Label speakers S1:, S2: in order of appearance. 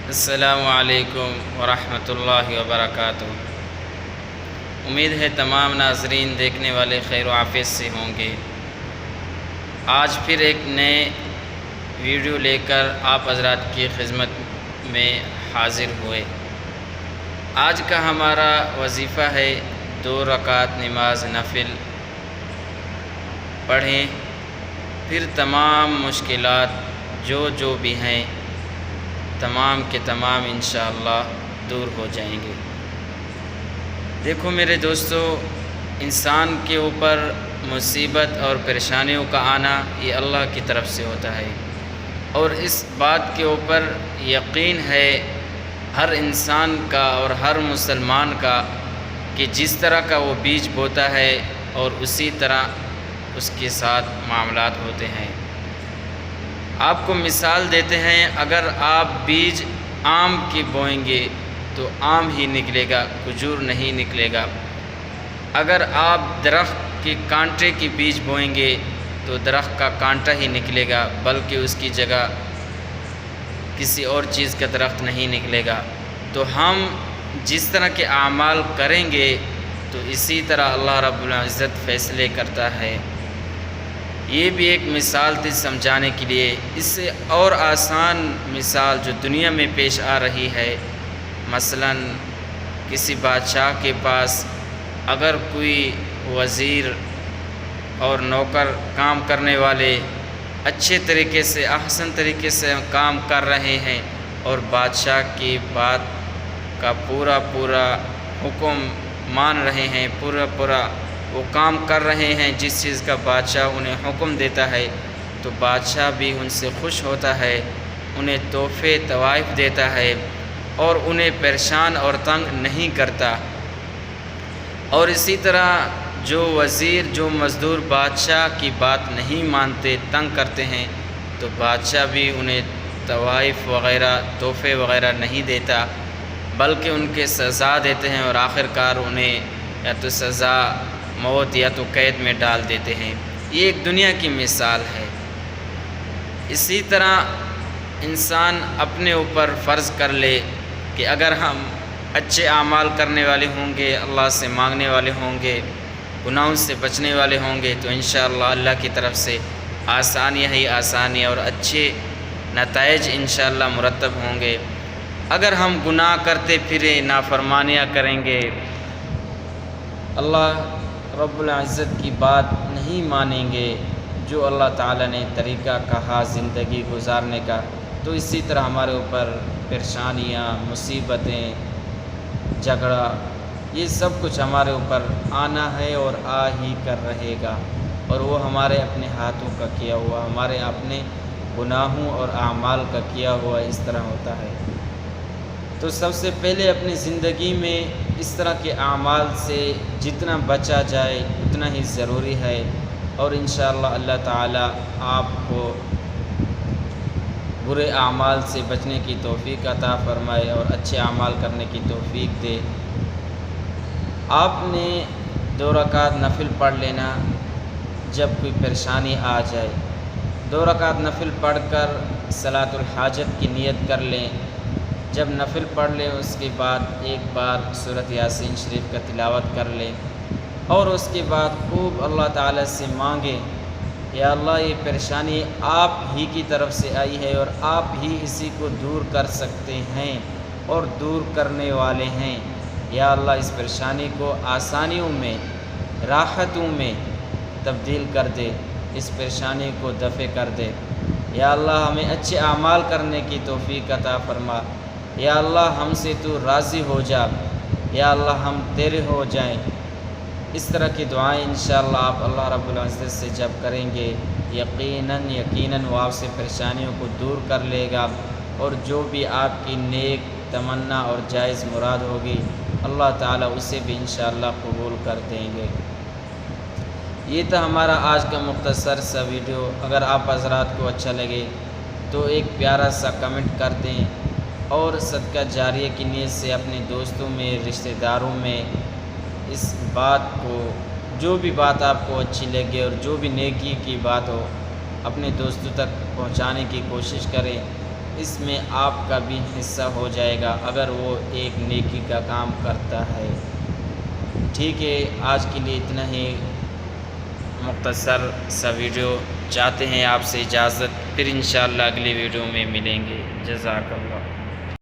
S1: السلام علیکم ورحمۃ اللہ وبرکاتہ۔ امید ہے تمام ناظرین دیکھنے والے خیر و عافیت سے ہوں گے۔ آج پھر ایک نئے ویڈیو لے کر آپ حضرات کی خدمت میں حاضر ہوئے۔ آج کا ہمارا وظیفہ ہے 2 رکعت نماز نفل پڑھیں، پھر تمام مشکلات جو بھی ہیں تمام کے تمام انشاءاللہ دور ہو جائیں گے۔ دیکھو میرے دوستو، انسان کے اوپر مصیبت اور پریشانیوں کا آنا یہ اللہ کی طرف سے ہوتا ہے، اور اس بات کے اوپر یقین ہے ہر انسان کا اور ہر مسلمان کا کہ جس طرح کا وہ بیج بوتا ہے اور اسی طرح اس کے ساتھ معاملات ہوتے ہیں۔ آپ کو مثال دیتے ہیں، اگر آپ بیج آم کی بوئیں گے تو آم ہی نکلے گا، کھجور نہیں نکلے گا۔ اگر آپ درخت کے کانٹے کی بیج بوئیں گے تو درخت کا کانٹا ہی نکلے گا، بلکہ اس کی جگہ کسی اور چیز کا درخت نہیں نکلے گا۔ تو ہم جس طرح کے اعمال کریں گے تو اسی طرح اللہ رب العزت فیصلے کرتا ہے۔ یہ بھی ایک مثال تھی سمجھانے کے لیے۔ اس سے اور آسان مثال جو دنیا میں پیش آ رہی ہے، مثلا کسی بادشاہ کے پاس اگر کوئی وزیر اور نوکر کام کرنے والے اچھے طریقے سے احسن طریقے سے کام کر رہے ہیں اور بادشاہ کی بات کا پورا حکم مان رہے ہیں، پورا وہ کام کر رہے ہیں جس چیز کا بادشاہ انہیں حکم دیتا ہے، تو بادشاہ بھی ان سے خوش ہوتا ہے، انہیں تحفے طوائف دیتا ہے اور انہیں پریشان اور تنگ نہیں کرتا۔ اور اسی طرح جو وزیر جو مزدور بادشاہ کی بات نہیں مانتے، تنگ کرتے ہیں، تو بادشاہ بھی انہیں طوائف وغیرہ تحفے وغیرہ نہیں دیتا، بلکہ ان کے سزا دیتے ہیں اور آخرکار انہیں یا تو سزا موت یا تو قید میں ڈال دیتے ہیں۔ یہ ایک دنیا کی مثال ہے۔ اسی طرح انسان اپنے اوپر فرض کر لے کہ اگر ہم اچھے اعمال کرنے والے ہوں گے، اللہ سے مانگنے والے ہوں گے، گناہوں سے بچنے والے ہوں گے، تو انشاءاللہ اللہ کی طرف سے آسانیاں ہی آسانیاں اور اچھے نتائج انشاءاللہ مرتب ہوں گے۔ اگر ہم گناہ کرتے پھریں، نافرمانیاں کریں گے، اللہ رب العزت کی بات نہیں مانیں گے، جو اللہ تعالیٰ نے طریقہ کہا زندگی گزارنے کا، تو اسی طرح ہمارے اوپر پریشانیاں، مصیبتیں، جھگڑا، یہ سب کچھ ہمارے اوپر آنا ہے اور آ ہی کر رہے گا، اور وہ ہمارے اپنے ہاتھوں کا کیا ہوا، ہمارے اپنے گناہوں اور اعمال کا کیا ہوا اس طرح ہوتا ہے۔ تو سب سے پہلے اپنی زندگی میں اس طرح کے اعمال سے جتنا بچا جائے اتنا ہی ضروری ہے، اور انشاءاللہ اللہ تعالیٰ آپ کو برے اعمال سے بچنے کی توفیق عطا فرمائے اور اچھے اعمال کرنے کی توفیق دے۔ آپ نے 2 رکعت نفل پڑھ لینا جب کوئی پریشانی آ جائے۔ 2 رکعت نفل پڑھ کر صلاۃ الحاجت کی نیت کر لیں۔ جب نفل پڑھ لیں اس کے بعد ایک بار سورۃ یاسین شریف کا تلاوت کر لیں، اور اس کے بعد خوب اللہ تعالیٰ سے مانگیں، یا اللہ یہ پریشانی آپ ہی کی طرف سے آئی ہے اور آپ ہی اسی کو دور کر سکتے ہیں اور دور کرنے والے ہیں۔ یا اللہ اس پریشانی کو آسانیوں میں، راحتوں میں تبدیل کر دے، اس پریشانی کو دفع کر دے۔ یا اللہ ہمیں اچھے اعمال کرنے کی توفیق عطا فرما۔ یا اللہ ہم سے تو راضی ہو جا، یا اللہ ہم تیرے ہو جائیں۔ اس طرح کی دعائیں انشاءاللہ آپ اللہ رب العزت سے جب کریں گے، یقیناً وہ آپ سے پریشانیوں کو دور کر لے گا، اور جو بھی آپ کی نیک تمنا اور جائز مراد ہوگی اللہ تعالیٰ اسے بھی انشاءاللہ قبول کر دیں گے۔ یہ تھا ہمارا آج کا مختصر سا ویڈیو۔ اگر آپ حضرات کو اچھا لگے تو ایک پیارا سا کمنٹ کر دیں، اور صدقہ جاریہ کی نیت سے اپنے دوستوں میں، رشتہ داروں میں اس بات کو، جو بھی بات آپ کو اچھی لگے اور جو بھی نیکی کی بات ہو، اپنے دوستوں تک پہنچانے کی کوشش کریں، اس میں آپ کا بھی حصہ ہو جائے گا اگر وہ ایک نیکی کا کام کرتا ہے۔ ٹھیک ہے، آج کے لیے اتنا ہی مختصر سا ویڈیو، چاہتے ہیں آپ سے اجازت، پھر انشاءاللہ اگلی ویڈیو میں ملیں گے۔ جزاک اللہ۔